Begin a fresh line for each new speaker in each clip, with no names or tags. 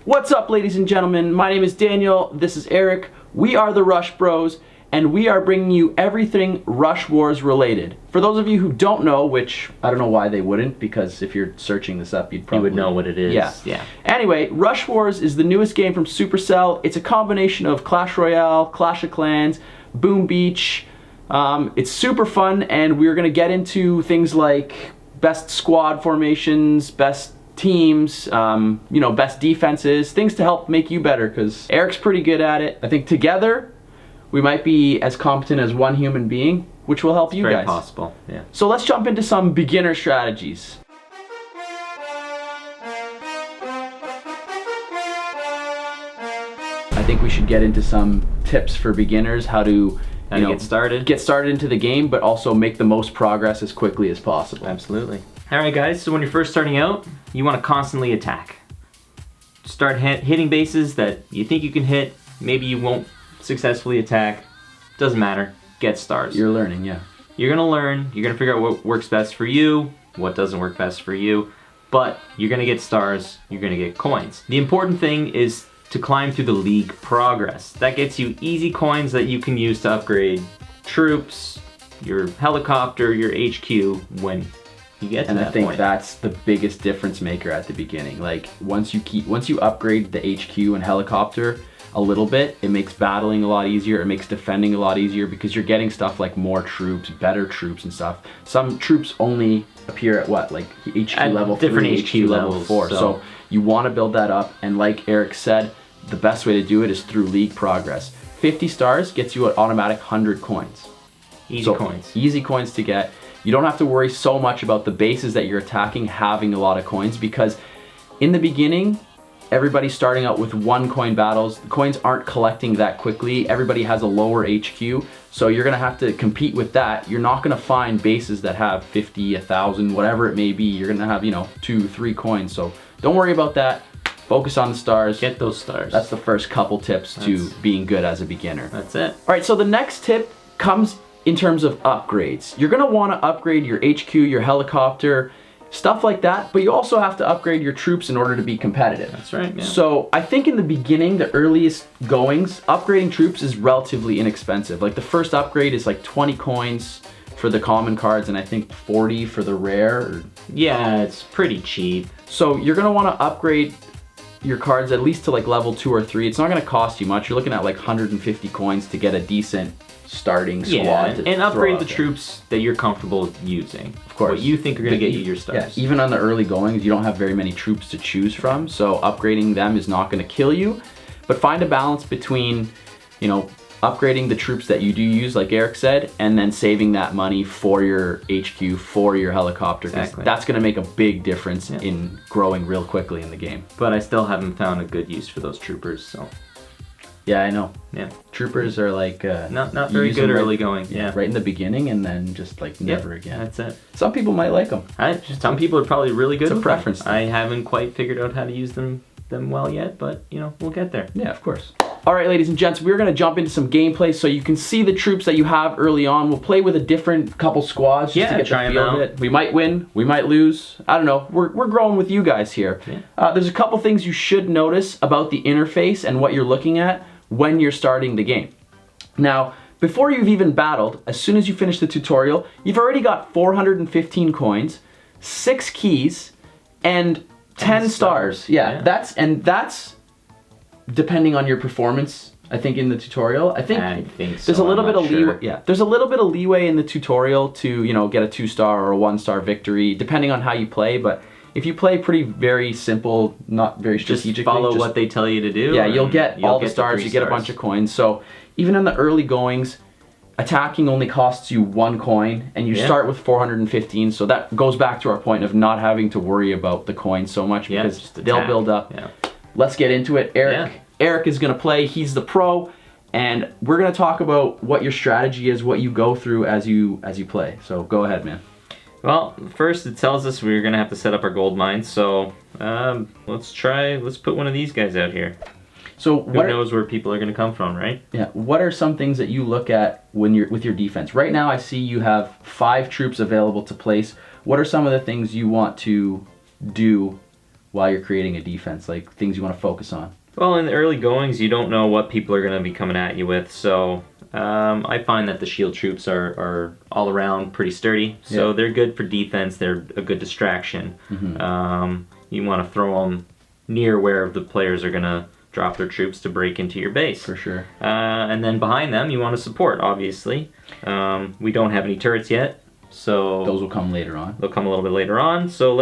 What's up, ladies and gentlemen? My name is Daniel, this is Eric, we are the Rush Bros, and we are bringing you everything Rush Wars related. For those of you who don't know, which I don't know why they wouldn't, because if you're searching this up, you would
know what it is.
Yeah. Anyway, Rush Wars is the newest game from Supercell. It's a combination of Clash Royale, Clash of Clans, Boom Beach. It's super fun, and we're going to get into things like best squad formations, best teams, best defenses, things to help make you better, because Eric's pretty good at it. I think together we might be as competent as one human being, which will help you guys.
Very possible, yeah.
So let's jump into some beginner strategies. I think we should get into some tips for beginners, how to
get started
into the game, but also make the most progress as quickly as possible.
Absolutely. Alright guys, so when you're first starting out, you want to constantly attack. Start hitting bases that you think you can hit. Maybe you won't successfully attack. Doesn't matter. Get stars.
You're learning, yeah.
You're going to learn. You're going to figure out what works best for you, what doesn't work best for you. But you're going to get stars. You're going to get coins. The important thing is to climb through the league progress. That gets you easy coins that you can use to upgrade troops, your helicopter, your HQ when you get to that point.
And I think that's the biggest difference maker at the beginning. Like once you upgrade the HQ and helicopter a little bit, it makes battling a lot easier, it makes defending a lot easier, because you're getting stuff like more troops, better troops and stuff. Some troops only appear at what, like HQ
at
level
different
3, HQ level 4. So you want to build that up, and like Eric said, the best way to do it is through league progress. 50 stars gets you an automatic 100 coins. Easy coins to get. You don't have to worry so much about the bases that you're attacking having a lot of coins, because in the beginning, everybody's starting out with 1 coin battles. The coins aren't collecting that quickly. Everybody has a lower HQ, so you're gonna have to compete with that. You're not gonna find bases that have 50, 1,000, whatever it may be. You're gonna have, 2, 3 coins. So don't worry about that. Focus on the stars.
Get those stars.
That's the first couple tips to being good as a beginner.
That's it.
All right, so the next tip comes in terms of upgrades. You're gonna wanna upgrade your HQ, your helicopter, stuff like that, but you also have to upgrade your troops in order to be competitive.
That's right, yeah.
So I think in the beginning, the earliest goings, upgrading troops is relatively inexpensive. Like the first upgrade is like 20 coins for the common cards, and I think 40 for the rare.
Yeah, it's pretty cheap.
So you're gonna wanna upgrade your cards at least to like level 2 or 3. It's not gonna cost you much. You're looking at like 150 coins to get a decent starting squad.
And upgrade the troops that you're comfortable using. Of course. What you think are going to get you your stars.
Yeah, even on the early goings, you don't have very many troops to choose from, so upgrading them is not going to kill you. But find a balance between, upgrading the troops that you do use, like Eric said, and then saving that money for your HQ, for your helicopter.
Exactly.
That's going to make a big difference in growing real quickly in the game.
But I still haven't found a good use for those troopers, so...
Yeah, I know.
Yeah.
Troopers are like...
not very good early going. Yeah.
Right in the beginning, and then just like never again.
That's it.
Some people might like them.
Some people are probably really good.
It's a preference thing.
I haven't quite figured out how to use them well yet, but we'll get there.
Yeah, of course. All right, ladies and gents, we're going to jump into some gameplay so you can see the troops that you have early on. We'll play with a different couple squads just to get the feel of it. We might win, we might lose. I don't know. We're growing with you guys here. Yeah. There's a couple things you should notice about the interface and what you're looking at when you're starting the game. Now, before you've even battled, as soon as you finish the tutorial, you've already got 415 coins, 6 keys, and 10 stars. Yeah, that's depending on your performance, I think, in the tutorial. I think so. There's a little bit of leeway. Yeah, there's a little bit of leeway in the tutorial to, get a 2-star or a 1-star victory, depending on how you play, but if you play very simple, not very strategic,
just follow what they tell you to do.
Yeah, you'll get all the stars, you get a bunch of coins. So even in the early goings, attacking only costs you 1 coin, and you start with 415. So that goes back to our point of not having to worry about the coins so much, because they'll build up. Yeah. Let's get into it. Eric is going to play. He's the pro, and we're going to talk about what your strategy is, what you go through as you play. So go ahead, man.
Well, first it tells us we're going to have to set up our gold mines, so let's put one of these guys out here. So who knows where people are going to come from, right?
Yeah. What are some things that you look at when you're with your defense? Right now I see you have 5 troops available to place. What are some of the things you want to do while you're creating a defense, like things you want to focus on?
Well, in the early goings, you don't know what people are going to be coming at you with, so I find that the shield troops are all around pretty sturdy, so they're good for defense. They're a good distraction. You want to throw them near where the players are going to drop their troops to break into your base.
For sure.
And then behind them, you want to support, obviously. We don't have any turrets yet, so...
Those will come later on.
They'll come a little bit later on, so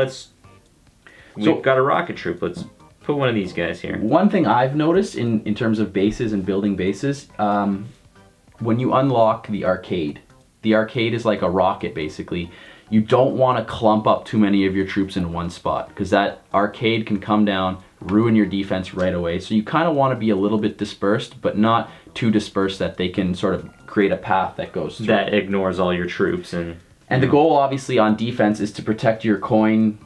we've got a rocket troop. Let's put one of these guys here.
One thing I've noticed in terms of bases and building bases, when you unlock the arcade is like a rocket basically. You don't want to clump up too many of your troops in one spot, because that arcade can come down, ruin your defense right away. So you kind of want to be a little bit dispersed, but not too dispersed that they can sort of create a path that goes through.
That ignores all your troops. And
the goal, obviously, on defense is to protect your coin...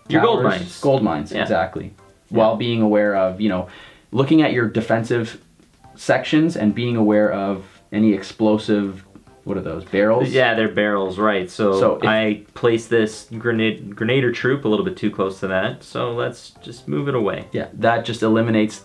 Your
towers,
gold mines.
Gold mines, exactly. While being aware of, looking at your defensive sections and being aware of any explosive... What are those, barrels?
Yeah, they're barrels, right. So I place this grenader troop a little bit too close to that, so let's just move it away.
Yeah, that just eliminates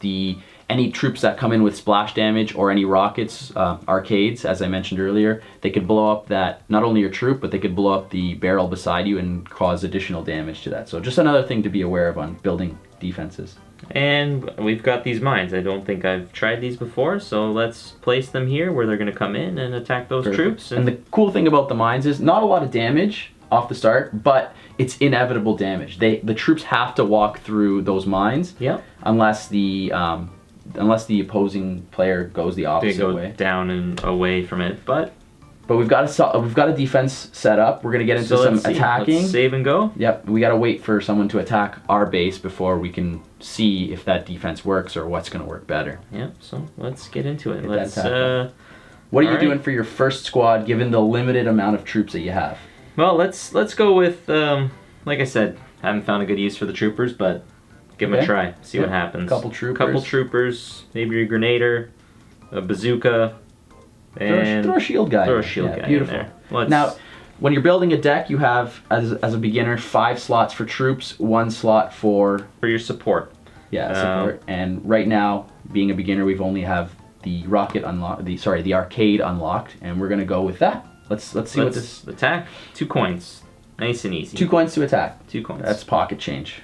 any troops that come in with splash damage or any rockets, arcades, as I mentioned earlier. They could blow up not only your troop, but they could blow up the barrel beside you and cause additional damage to that. So just another thing to be aware of on building defenses.
And we've got these mines. I don't think I've tried these before, so let's place them here where they're going to come in and attack those troops.
And the cool thing about the mines is not a lot of damage off the start, but it's inevitable damage. The troops have to walk through those mines, unless the opposing player goes the opposite way.
They go down and away from it, but
we've got a defense set up. We're gonna get into some attacking.
Let's save and go.
Yep, we gotta wait for someone to attack our base before we can see if that defense works or what's gonna work better.
Yep. So let's get into it.
What are you doing for your first squad, given the limited amount of troops that you have?
Well, let's go with like I said, haven't found a good use for the troopers, but give them a try. See what happens.
Couple troopers.
Maybe a grenader, a bazooka. And
throw a shield guy.
Throw a shield guy
beautiful.
in there.
Now, when you're building a deck, you have, as a beginner, 5 slots for troops, 1 slot for
your support.
Yeah, support. And right now, being a beginner, we've only have the rocket unlocked. The arcade unlocked, and we're gonna go with that. Let's see what this
attack. 2 coins, nice and easy.
2 coins to attack.
2 coins.
That's pocket change.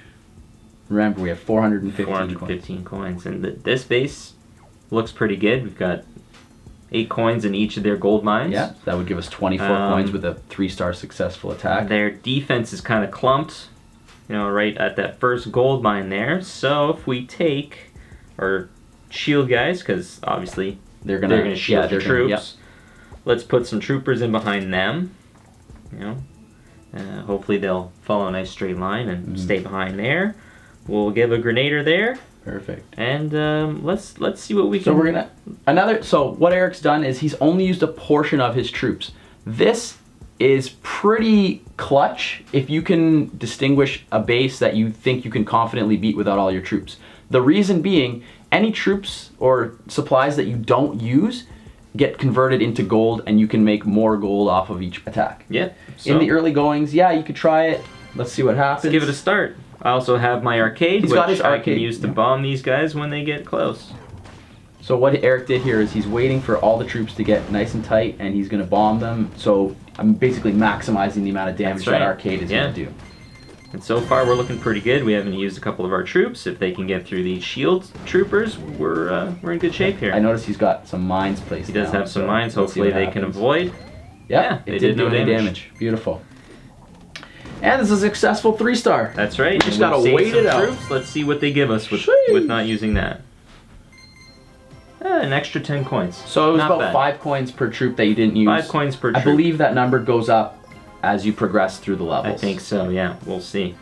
Remember, we have 415
coins, and this base looks pretty good. We've got 8 coins in each of their gold mines.
Yeah, that would give us 24 coins with a 3-star successful attack.
Their defense is kind of clumped, right at that first gold mine there. So if we take our shield guys, because obviously they're gonna shield the troops. Let's put some troopers in behind them. Hopefully they'll follow a nice straight line and stay behind there. We'll give a grenader there.
Perfect.
And let's see what we can.
So we're gonna So what Eric's done is he's only used a portion of his troops. This is pretty clutch if you can distinguish a base that you think you can confidently beat without all your troops. The reason being, any troops or supplies that you don't use get converted into gold, and you can make more gold off of each attack.
Yeah.
In the early goings, you could try it. Let's see what happens.
Let's give it a start. I also have my arcade, which I can use to bomb these guys when they get close.
So what Eric did here is he's waiting for all the troops to get nice and tight, and he's going to bomb them. So I'm basically maximizing the amount of damage that arcade is going to do.
And so far we're looking pretty good. We haven't used a couple of our troops. If they can get through these shield troopers, we're in good shape here.
I noticed he's got some mines placed.
He does have some mines. Hopefully they can avoid.
Yeah,
they did no damage.
Beautiful. And this is a successful 3-star.
That's right.
We just gotta wait it out.
Troops. Let's see what they give us with not using that. An extra 10 coins.
So it was about 5 coins per troop that you didn't use.
5 coins per troop.
I believe that number goes up as you progress through the levels.
I think so, yeah. We'll see.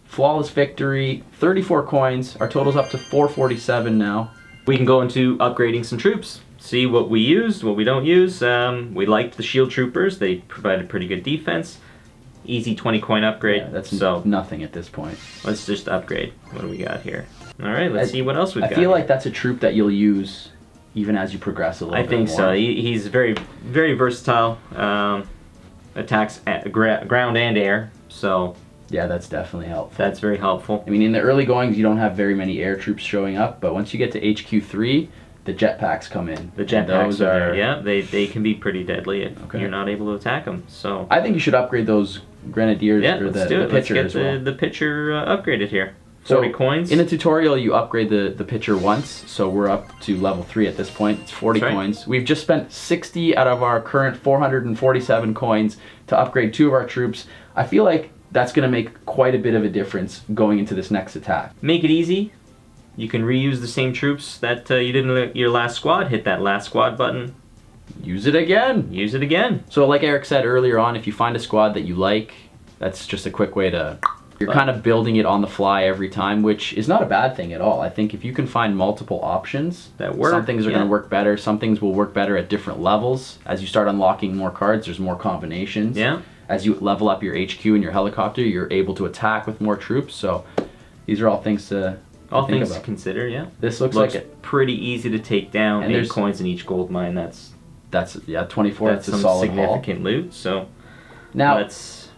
Flawless victory, 34 coins. Our total's up to 447 now.
We can go into upgrading some troops. See what we used, what we don't use. We liked the shield troopers. They provided pretty good defense. Easy 20 coin upgrade.
Yeah, that's nothing at this point.
Let's just upgrade. What do we got here? All right, let's see what else we've got.
I feel like that's a troop that you'll use even as you progress a little bit more.
I think so. He's very, very versatile. Attacks at ground and air. So
Yeah, that's definitely helpful.
That's very helpful.
I mean, in the early goings, you don't have very many air troops showing up, but once you get to HQ3, the jetpacks come in.
The jetpacks are, yeah, they can be pretty deadly if
Okay.
you're not able to attack them. So
I think you should upgrade those grenadiers
yeah,
or
let's
the
do it.
pitcher
Let's
as
get
well.
the pitcher upgraded here. 40 coins.
In a tutorial, you upgrade the pitcher once, so we're up to level 3 at this point. It's 40
That's right.
coins. We've just spent 60 out of our current 447 coins to upgrade 2 of our troops. I feel like that's going to make quite a bit of a difference going into this next attack.
Make it easy. You can reuse the same troops that you did in your last squad. Hit that last squad button.
Use it again.
Use it again.
So like Eric said earlier on, if you find a squad that you like, that's just a quick way to... You're kind of building it on the fly every time, which is not a bad thing at all. I think if you can find multiple options,
that work,
some things are
yeah.
going to work better. Some things will work better at different levels. As you start unlocking more cards, there's more combinations.
Yeah.
As you level up your HQ and your helicopter, you're able to attack with more troops. So these are all things to
all
think
things
about.
to consider. Yeah.
This looks
like
it.
Pretty easy to take down.
And
8 coins in each gold mine. That's
24.
That's
a
some
solid
significant
haul.
loot. So
now,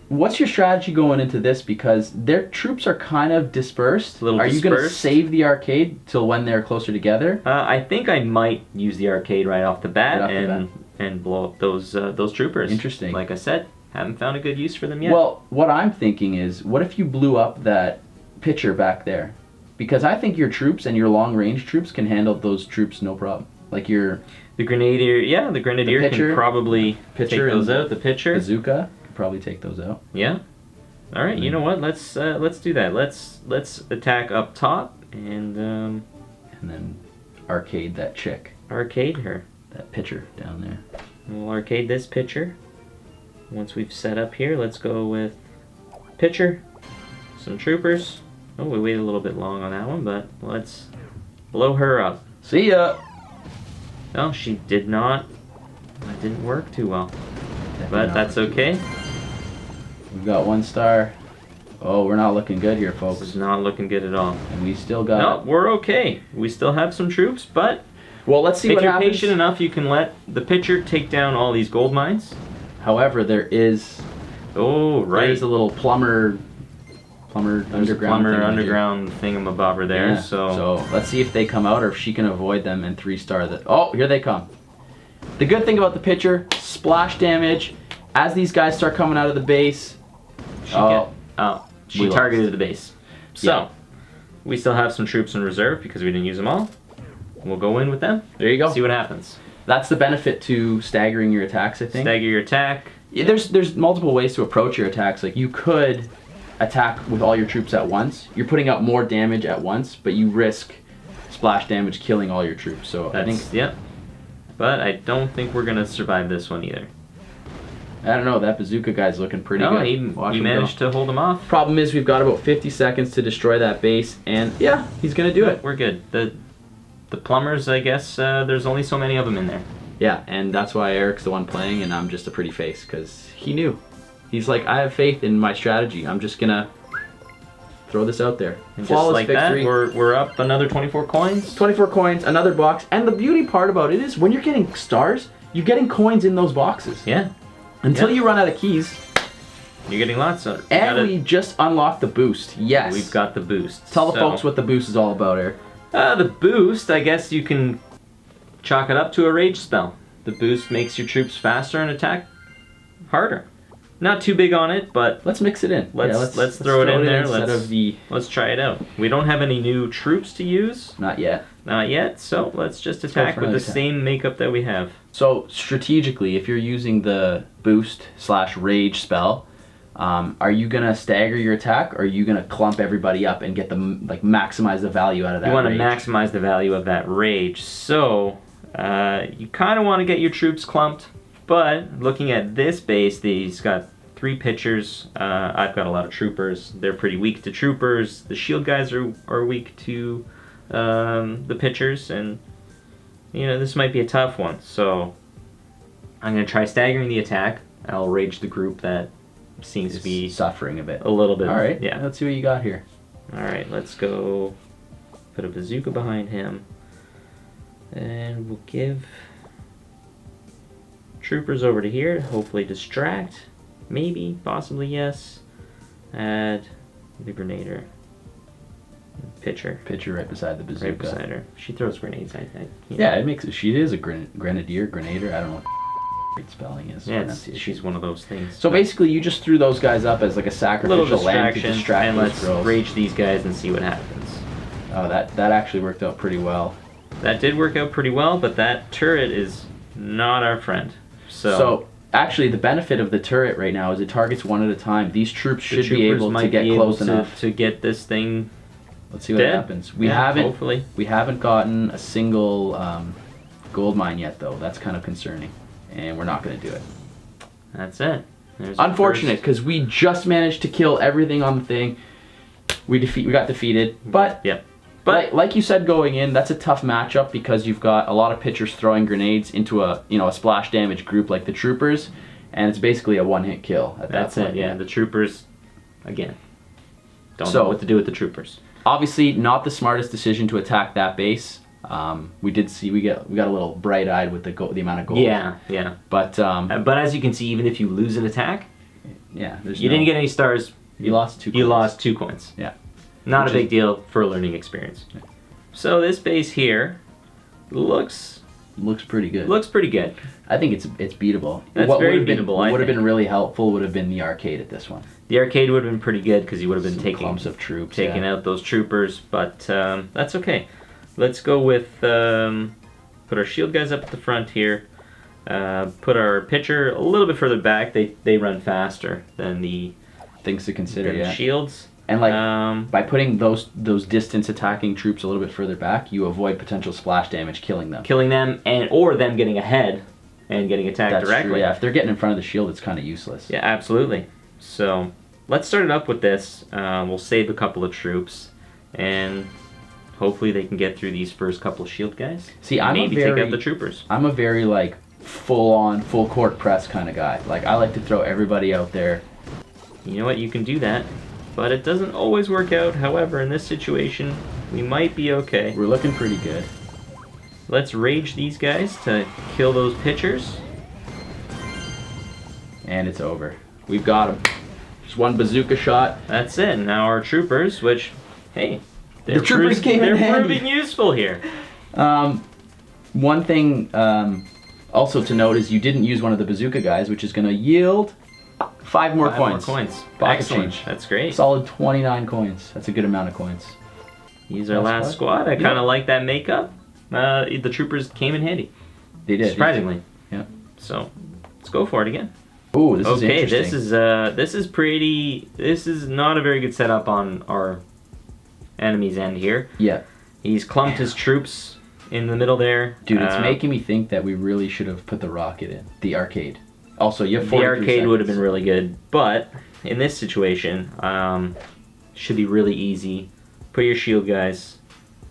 what's your strategy going into this? Because their troops are kind of dispersed. Are you going to save the arcade till when they're closer together?
I think I might use the arcade right off the bat and blow up those troopers.
Interesting.
Like I said, haven't found a good use for them yet.
Well, what I'm thinking is, what if you blew up that pitcher back there? Because I think your troops and your long-range troops can handle those troops no problem. Like the
Grenadier, yeah, the Grenadier
pitcher,
can probably take those out. The pitcher.
Bazooka can probably take those out.
Yeah. All right, you know what? Let's do that. Let's attack up top and
then arcade that chick.
Arcade her.
That pitcher down there.
We'll arcade this pitcher. Once we've set up here, let's go with pitcher, some troopers. Oh, we waited a little bit long on that one, but let's blow her up.
See ya!
No, she did not. That didn't work too well. But that's okay.
We've got 1 star. Oh, we're not looking good here, folks.
This is not looking good at all.
And we still got...
No, we're okay. We still have some troops, but...
Well, let's see what happens.
If you're patient enough, you can let the pitcher take down all these gold mines.
However, there is...
Oh, right.
There's a little plumber
underground thingamabobber there.
Yeah. So let's see if they come out or if she can avoid them and 3-star that. Oh, here they come. The good thing about the pitcher, splash damage. As these guys start coming out of the base,
she targeted the base. So we still have some troops in reserve because we didn't use them all. We'll go in with them.
There you go.
See what happens.
That's the benefit to staggering your attacks, I think.
Stagger your attack.
Yeah, there's multiple ways to approach your attacks. Like you could attack with all your troops at once. You're putting out more damage at once, but you risk splash damage killing all your troops. So I think
but I don't think we're gonna survive this one either.
I don't know. That bazooka guy's looking pretty good.
He managed to hold him off.
Problem is, we've got about 50 seconds to destroy that base, and yeah, he's gonna do it.
We're good. The plumbers, I guess, there's only so many of them in there.
Yeah, and that's why Eric's the one playing, and I'm just a pretty face because he knew. He's like, I have faith in my strategy. I'm just gonna throw this out there.
And flawless like victory. That, we're up another 24 coins.
24 coins, another box, and the beauty part about it is when you're getting stars, you're getting coins in those boxes.
Yeah.
Until you run out of keys.
You're getting lots of.
And we just unlocked the boost. Yes.
We've got the boost.
Tell the folks what the boost is all about, Eric.
The boost, I guess you can chalk it up to a rage spell. The boost makes your troops faster and attack harder. Not too big on it, but
let's mix it in.
Let's throw it in there. Let's try it out. We don't have any new troops to use.
Not yet.
Not yet. So let's just attack with the same makeup that we have.
So strategically, if you're using the boost/rage spell, are you gonna stagger your attack, or are you gonna clump everybody up and get them maximize the value out of that?
You want to maximize the value of that rage. So you kind of want to get your troops clumped. But looking at this base, he's got 3 pitchers. I've got a lot of troopers. They're pretty weak to troopers. The shield guys are weak to the pitchers, and this might be a tough one. So I'm gonna try staggering the attack. I'll rage the group that seems to be
suffering a bit.
A little bit.
All right.
Yeah.
Let's see what you got here.
All right. Let's go. Put a bazooka behind him, and we'll give troopers over to here to hopefully distract. Maybe, possibly, yes. Add the grenader. Pitcher.
Pitcher right beside the bazooka.
Right beside her. She throws grenades, I think.
Yeah, it makes it. She is a grenadier, grenader. I don't know what great spelling is.
Yeah, she's one of those things.
So basically, you just threw those guys up as like a sacrificial lamb to distract
and
those
let's
girls.
rage these guys and see what happens.
Oh, that actually worked out pretty well.
That did work out pretty well, but that turret is not our friend. So
actually, the benefit of the turret right now is it targets one at a time. These troops should be able to get close enough
to get this thing.
Let's see what happens. We haven't gotten a single gold mine yet, though. That's kind of concerning, and we're not going to do it.
That's it.
Unfortunate, because we just managed to kill everything on the thing. We got defeated, but
yep.
But like you said going in, that's a tough matchup because you've got a lot of pitchers throwing grenades into a splash damage group like the troopers, and it's basically a one-hit kill at that point.
That's it. Yeah, the troopers, again, don't know what to do with the troopers.
Obviously, not the smartest decision to attack that base. We did see we got a little bright-eyed with the amount of gold.
Yeah.
But
as you can see, even if you lose an attack,
yeah,
you didn't get any stars.
You lost 2 coins.
You lost 2 coins.
Yeah.
Not a big deal for a learning experience. Yeah. So this base here looks
pretty good.
Looks pretty good.
I think it's beatable.
That's very beatable.
What would have been really helpful would have been the arcade at this one.
The arcade would have been pretty good because you would have been taking
clumps of troops,
taking out those troopers, but that's okay. Let's go with put our shield guys up at the front here. Put our pitcher a little bit further back. They run faster than the
things to consider.
The shields.
And by putting those distance attacking troops a little bit further back, you avoid potential splash damage, killing them,
or them getting ahead and getting attacked directly.
True, yeah, if they're getting in front of the shield, it's kind of useless.
Yeah, absolutely. So let's start it up with this. We'll save a couple of troops, and hopefully they can get through these first couple of shield guys.
See,
take out the troopers.
I'm a very full court press kind of guy. I like to throw everybody out there.
You know what? You can do that. But it doesn't always work out. However, in this situation, we might be okay.
We're looking pretty good.
Let's rage these guys to kill those pitchers.
And it's over. We've got them. Just one bazooka shot.
That's it. Now our troopers, which, hey,
the troopers came in handy.
They're proving useful here.
One thing also to note is you didn't use one of the bazooka guys, which is going to yield 5 more coins.
Excellent. That's great.
Solid 29 coins. That's a good amount of coins.
He's our last squad. I kind of like that makeup. The troopers came in handy.
They did.
Surprisingly.
Yeah.
So, let's go for it again.
Ooh, this is interesting.
This is pretty. This is not a very good setup on our enemy's end here.
Yeah.
He's clumped his troops in the middle there.
Dude, it's making me think that we really should have put the rocket in. The arcade. Also, you have 43
The arcade
seconds.
would have been really good, but in this situation, should be really easy. Put your shield guys.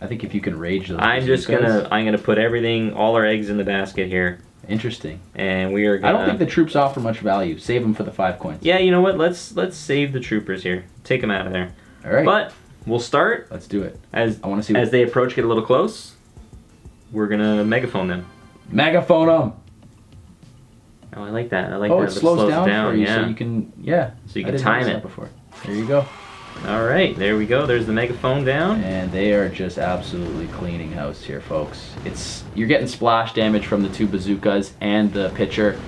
I think if you can rage those.
I'm gonna put everything, all our eggs in the basket here.
Interesting.
And we are gonna.
I don't think the troops offer much value. Save them for the 5 coins.
Yeah, you know what? Let's save the troopers here. Take them out of there.
All right.
But we'll start.
Let's do it.
As
I want to see.
As they approach, get a little close. We're gonna megaphone them.
Megaphone them.
Oh, I like that. I like that.
It slows down for you,
yeah.
so you can
So you can time it.
Before. There you go.
All right, there we go. There's the megaphone down.
And they are just absolutely cleaning house here, folks. You're getting splash damage from the 2 bazookas and the pitcher,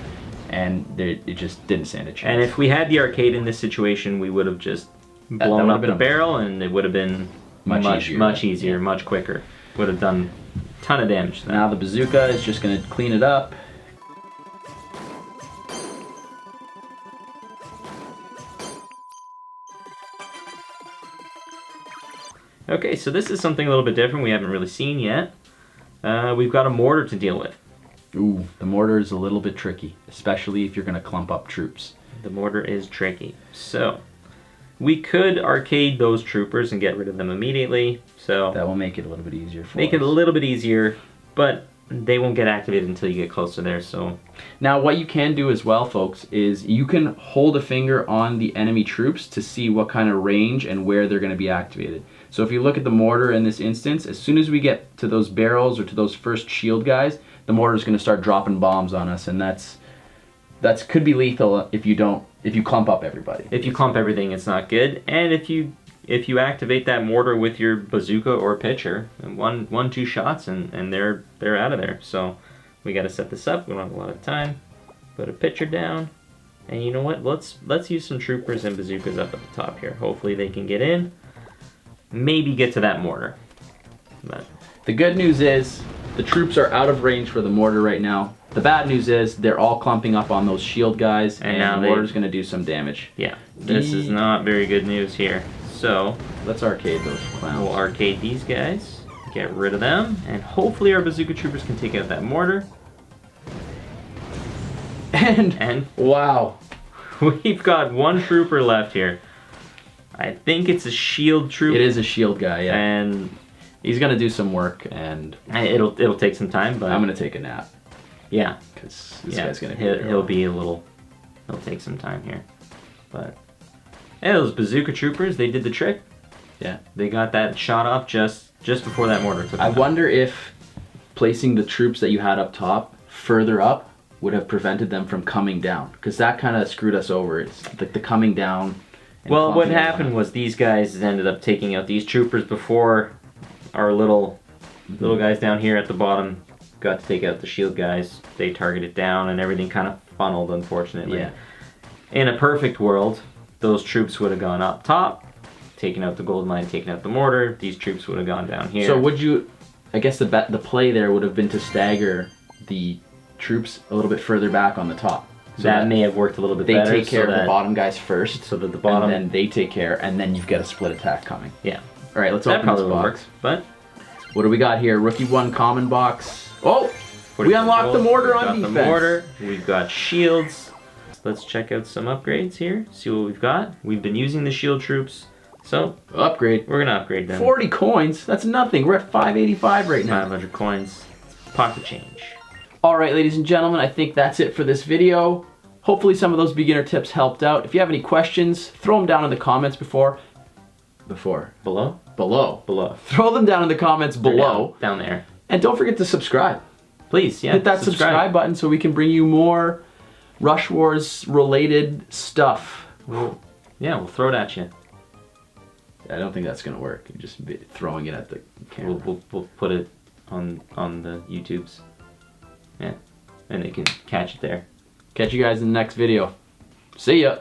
and it just didn't stand a chance.
And if we had the arcade in this situation, we would have just blown up the barrel, and it would have been much easier, much quicker. Would have done a ton of damage.
Now the bazooka is just going to clean it up.
Okay, so this is something a little bit different we haven't really seen yet. We've got a mortar to deal with.
Ooh, the mortar is a little bit tricky, especially if you're going to clump up troops.
The mortar is tricky. So, we could arcade those troopers and get rid of them immediately. So
that will make it a little bit easier for us.
Make it a little bit easier, but they won't get activated until you get close to there, so...
Now, what you can do as well, folks, is you can hold a finger on the enemy troops to see what kind of range and where they're going to be activated. So if you look at the mortar in this instance, as soon as we get to those barrels or to those first shield guys, the mortar is going to start dropping bombs on us, and that's could be lethal if you clump up everybody.
If you clump everything, it's not good. And if you activate that mortar with your bazooka or pitcher, one, two shots, and they're out of there. So we got to set this up. We don't have a lot of time. Put a pitcher down, and you know what? Let's use some troopers and bazookas up at the top here. Hopefully they can get in. Maybe get to that mortar. But
the good news is the troops are out of range for the mortar right now. The bad news is they're all clumping up on those shield guys, and now the mortar's going to do some damage.
Yeah, this is not very good news here. So
let's arcade those clowns.
We'll arcade these guys, get rid of them, and hopefully our bazooka troopers can take out that mortar. And
wow,
we've got one trooper left here. I think it's a shield troop.
It is a shield guy, yeah.
And
he's gonna do some work, and
it'll take some time. But
I'm gonna take a nap.
Yeah,
because this guy's gonna
he'll take some time here. But yeah, those bazooka troopers, they did the trick.
Yeah,
they got that shot off just before that mortar took.
I wonder if placing the troops that you had up top further up would have prevented them from coming down, because that kind of screwed us over. It's like the coming down.
Well, what happened was these guys ended up taking out these troopers before our little guys down here at the bottom got to take out the shield guys. They targeted down, and everything kind of funneled, unfortunately.
Yeah.
In a perfect world, those troops would have gone up top, taken out the gold mine, taken out the mortar. These troops would have gone down here.
So would you? I guess the play there would have been to stagger the troops a little bit further back on the top.
So that may have worked a little bit better.
They take care of the bottom guys first,
so that the bottom,
and then they take care, and then you've got a split attack coming.
Yeah.
All right, let's open this box.
Works, but
what do we got here? Rookie 1 common box. Oh, we unlocked the mortar on defense.
The mortar. We've got shields. Let's check out some upgrades here. See what we've got. We've been using the shield troops, so
upgrade.
We're gonna upgrade them.
40 coins. That's nothing. We're at 585 right now.
500 coins. Pocket change.
All right, ladies and gentlemen, I think that's it for this video. Hopefully some of those beginner tips helped out. If you have any questions, throw them down in the comments below. Throw them down in the comments below.
Down there.
And don't forget to subscribe.
Please, yeah.
Hit that subscribe button so we can bring you more Rush Wars related stuff.
We'll throw it at you.
I don't think that's gonna work. You're just throwing it at the camera.
We'll put it on the YouTubes. Yeah, and they can catch it there.
Catch you guys in the next video. See ya.